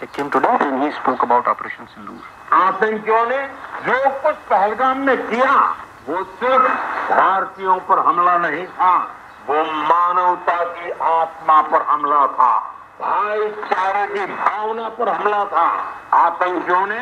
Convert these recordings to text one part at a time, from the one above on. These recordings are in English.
Sikkim today and he spoke about Operation Sindoor. आतंकियों ने जो कुछ पहलगाम में किया वो सिर्फ भारतीयों पर हमला नहीं था, वो मानवता की आत्मा पर हमला था, भाईचारे की भावना पर हमला था। आतंकियों ने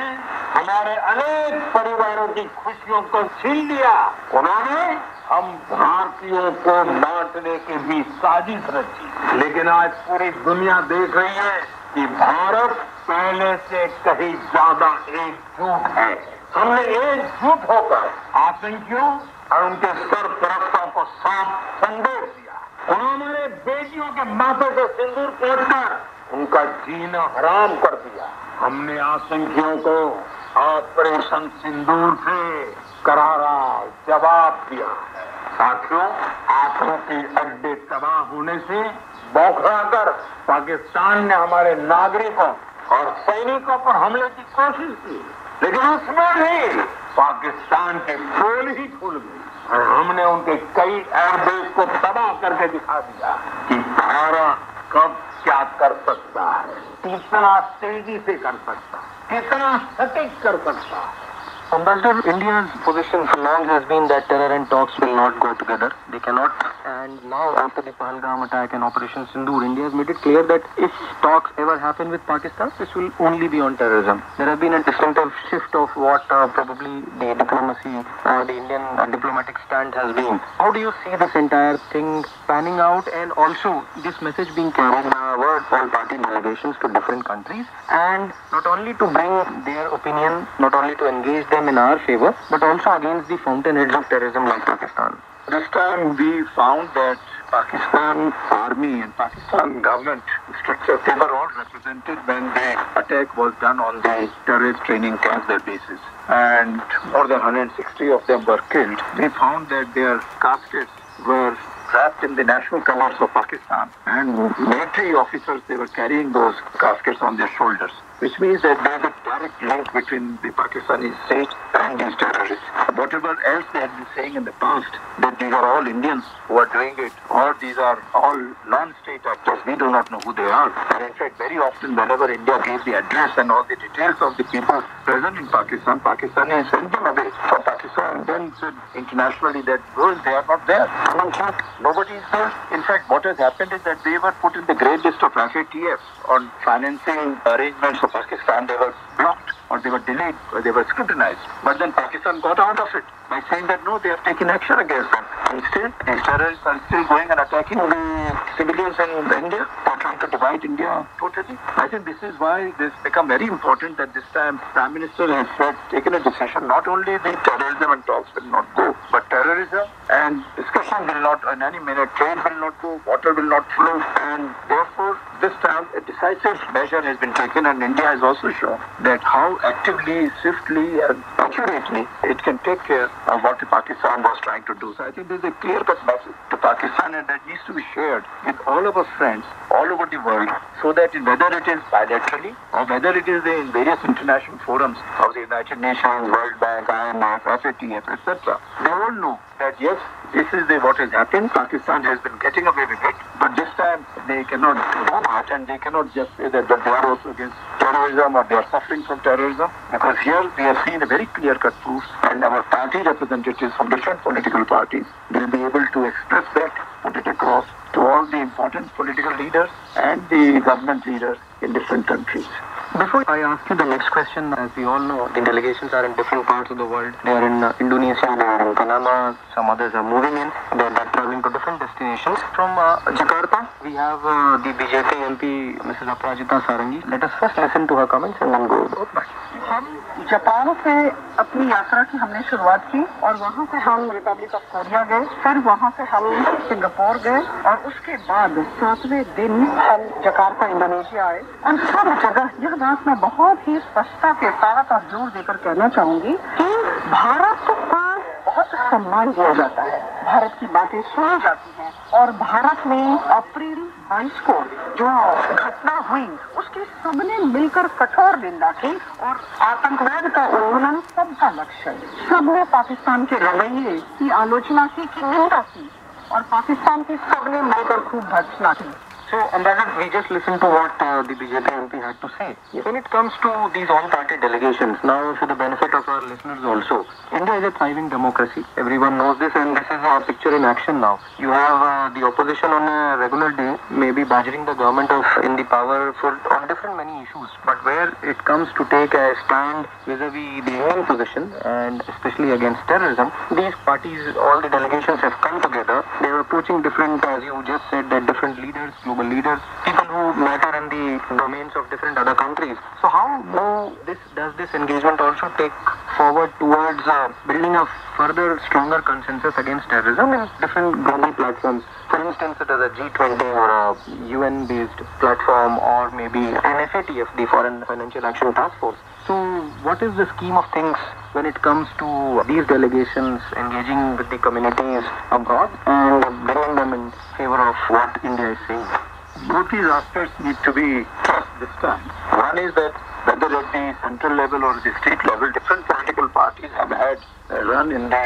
हमारे अनेक परिवारों की खुशियों को छीन लिया। उन्होंने हम भारतीयों को बांटने की भी साजिश रची। लेकिन आज पूरी दुनिया देख रही है कि भारत पहले से कहीं ज्यादा एकजुट है। हमने एकजुट होकर आतंकियों और उनके सरपरस्तों को साफ संदेश दिया। उन्होंने बेटियों के माथे को सिंदूर पोंछकर उनका जीना हराम कर दिया। हमने आतंकियों को ऑपरेशन सिंदूर से करारा जवाब दिया है। साथियों, आतंकी अड्डे तबाह होने से बौखलाकर पाकिस्तान ने हमारे नागरिकों और सैनिकों पर हमले की कोशिश की, लेकिन उसमें भी पाकिस्तान के पोल ही खुल गई और हमने उनके कई एयरबेस को तबाह करके दिखा दिया कि भारत कब क्या कर सकता है, कितना तेजी से कर सकता है, कितना सटीक कर सकता है। Ambassador, India's position for long has been that terror and talks will not go together. They cannot. And now, after the Pahalgam attack and Operation Sindoor, India has made it clear that if talks ever happen with Pakistan, this will only be on terrorism. There has been a distinctive shift of what probably the diplomacy or the Indian diplomatic stand has been. How do you see this entire thing panning out, and also this message being carried by all party delegations to different countries, and not only to bring their opinion, not only to engage them in our favor, but also against the fountainheads of terrorism like Pakistan? This time we found that Pakistan army and Pakistan government structure, they were all represented when the attack was done on the terrorist training camps, their bases. And more than 160 of them were killed. We found that their caskets were wrapped in the national colors of Pakistan, and military officers, they were carrying those caskets on their shoulders, which means that there is a direct link between the Pakistani state and these terrorists. Whatever else they had been saying in the past, that these are all Indians who are doing it, or these are all non-state actors, we do not know who they are. And in fact, very often whenever India gave the address and all the details of the people present in Pakistan, Pakistani sent them away from Pakistan and then said internationally that, well, they are not there. In fact, nobody is there. In fact, what has happened is that they were put in the grey list of FATF on financing arrangements of Pakistan. They were blocked or they were delayed or they were scrutinized. But then Pakistan got out of it by saying that no, they have taken action against them. And still, these terrorists are still going and attacking the civilians in India. They are trying to divide India totally. I think this is why this become very important that this time Prime Minister has said, taken a decision, not only the terrorism and talks will not go, but terrorism and discussion will not, in any minute, trade will not go, water will not flow, and therefore this time a decisive measure has been taken, and India has also shown that how actively, swiftly and accurately it can take care of what Pakistan was trying to do. So I think there is a clear-cut message to Pakistan, and that needs to be shared with all of our friends all over the world, so that whether it is bilaterally or whether it is in various international forums of the United Nations, World Bank, IMF, FATF, etc., they all know that yes, this is what has happened. Pakistan has been getting away with it, but this time they cannot do that, and they cannot just say that they are also against terrorism or they are suffering from terrorism, because here we have seen a very clear-cut proof, and our party representatives from different political parties will be able to express that, put it across to all the important political leaders and the government leaders in different countries. Before I ask you the next question, as we all know, the delegations are in different parts of the world. They are in Indonesia, they are in Panama, some others are moving in, they are traveling to different destinations. From Jakarta, we have the BJP MP, Mrs. Aparajita Sarangi. Let us first listen to her comments and then go about that. हम Japan से अपनी यात्रा की हमने शुरुआत की और वहाँ से हम रिपब्लिक ऑफ कोरिया गए, फिर वहाँ से हम सिंगापुर गए और उसके बाद 7वें दिन हम जकार्ता इंडोनेशिया आए। और सब जगह यह बात मैं बहुत ही स्पष्टता के साथ और जोर देकर कहना चाहूंगी कि भारत को बहुत सम्मान दिया जाता है, भारत की बातें सुनी जाती हैं, और भारत में अप्रैल 22 को जो घटना हुई उसकी सबने मिलकर कठोर निंदा की और आतंकवाद का उन्मूलन सबका लक्ष्य है। सबने पाकिस्तान के रवैये की आलोचना की, निंदा की, और पाकिस्तान की सबने मिलकर खूब भर्त्सना की। So, Ambassador, we just listened to what the BJP MP had to say. Yes. When it comes to these all-party delegations, now for the benefit of our listeners also, India is a thriving democracy. Everyone knows this, and this is a picture in action now. You have the opposition on a regular day, maybe badgering the government in the power on different many issues. But where it comes to take a stand vis-a-vis the Indian position, and especially against terrorism, these parties, all the delegations have come together. They are approaching different, as you just said, that different leaders, global leaders, people who matter in the domains of different other countries. So how does this engagement also take forward towards building a further stronger consensus against terrorism in different global platforms? For instance, it is a G20 or a UN-based platform, or maybe an FATF, the Foreign Financial Action Task Force. So what is the scheme of things when it comes to these delegations engaging with the communities abroad and bringing them in favor of what India is saying? Both these aspects need to be stressed this time. One is that whether at the central level or the state level, different political parties have had a run in the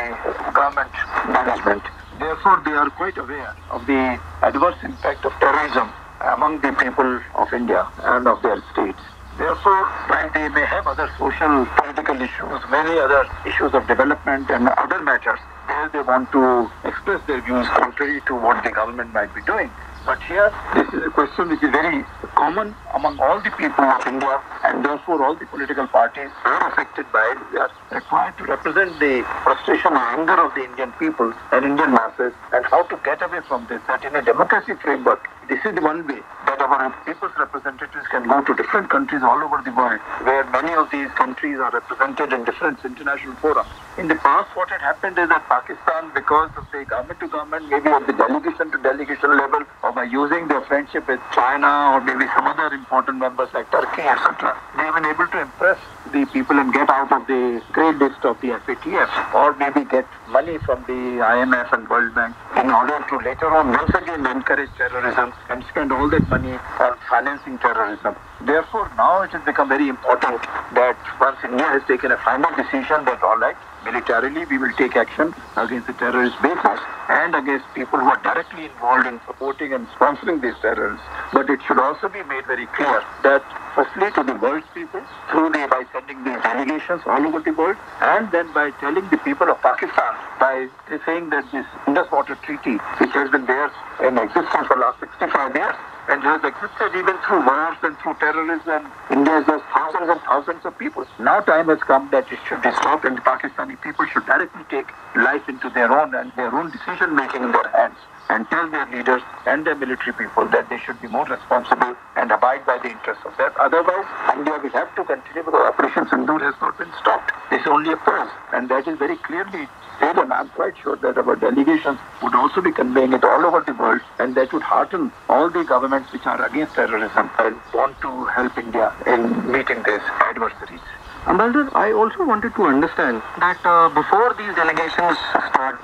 government management. Therefore, they are quite aware of the adverse impact of terrorism among the people of India and of their states. Therefore, while they may have other social, political issues, many other issues of development and other matters, there they want to express their views contrary to what the government might be doing. But here, this is a question which is very common among all the people of India, and therefore all the political parties are affected by it. They are required to represent the frustration and anger of the Indian people and Indian masses, and how to get away from this. That in a democracy framework, this is the one way that our people's representatives can go to different countries all over the world, where many of these countries are represented in different international forums. In the past, what had happened is that Pakistan, because of the government to government, maybe at the delegation to delegation level, or by using their friendship with China or maybe some other important members like Turkey, etc., they have been able to impress the people and get out of the grey list of the FATF, or maybe get money from the IMF and World Bank in order to later on once again encourage terrorism and spend all that money on financing terrorism. Therefore, now it has become very important that once India has taken a final decision that all right, militarily we will take action against the terrorist bases and against people who are directly involved in supporting and sponsoring these terrorists. But it should also be made very clear that firstly to the world's people, by sending these delegations all over the world, and then by telling the people of Pakistan, by saying that this Indus Water Treaty, which has been there in existence for the last 65 years, and has existed even through wars and through terrorism. India has lost thousands and thousands of people. Now time has come that it should be stopped, and the Pakistani people should directly take life into their own and their own decision making in their hands, and tell their leaders and their military people that they should be more responsible and abide by the interests of that. Otherwise, India will have to continue because Operation Sindoor has not been stopped. It's only a pause, and that is very clearly said, and I'm quite sure that our delegations would also be conveying it all over the world, and that would hearten all the governments which are against terrorism and want to help India in meeting these adversaries. Ambassador, I also wanted to understand that before these delegations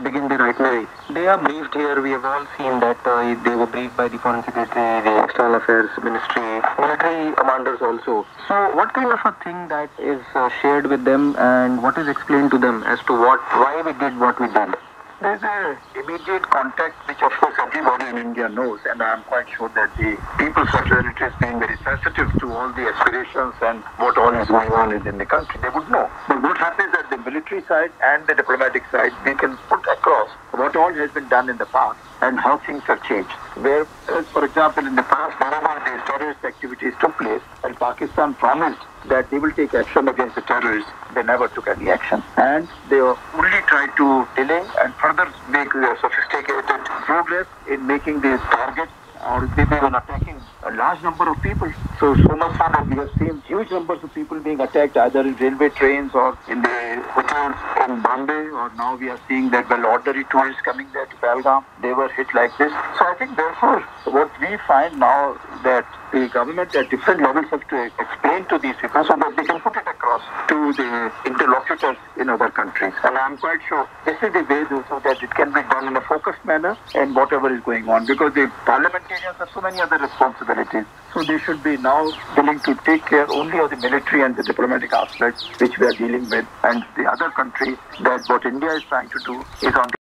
begin their itinerary, they are briefed here. We have all seen that they were briefed by the Foreign Secretary, the External Affairs Ministry, military commanders also. So what kind of a thing that is shared with them, and what is explained to them as to why we did what we did? There's an immediate contact which of course everybody in India knows, and I'm quite sure that the people's representatives being very sensitive to all the aspirations and what all is going on in the country, they would know. But what happens at the military side and the diplomatic side, we can put across what all has been done in the past and how things have changed. Where, for example, in the past, whenever these terrorist activities took place, and Pakistan promised that they will take action against the terrorists, they never took any action. And they only tried to delay and further make sophisticated progress in making these targets, or maybe even attacking a large number of people. So much so that we have seen huge numbers of people being attacked either in railway trains or in the hotels in Bombay, or now we are seeing that ordinary tourists coming there to Pahalgam, they were hit like this. So I think therefore what we find now that the government at different levels have to explain to these people so that they can put it across to the interlocutors in other countries. And I'm quite sure this is the way so that it can be done in a focused manner and whatever is going on, because the parliamentarians have so many other responsibilities. So they should be now willing to take care only of the military and the diplomatic aspects which we are dealing with, and the other countries, that what India is trying to do is on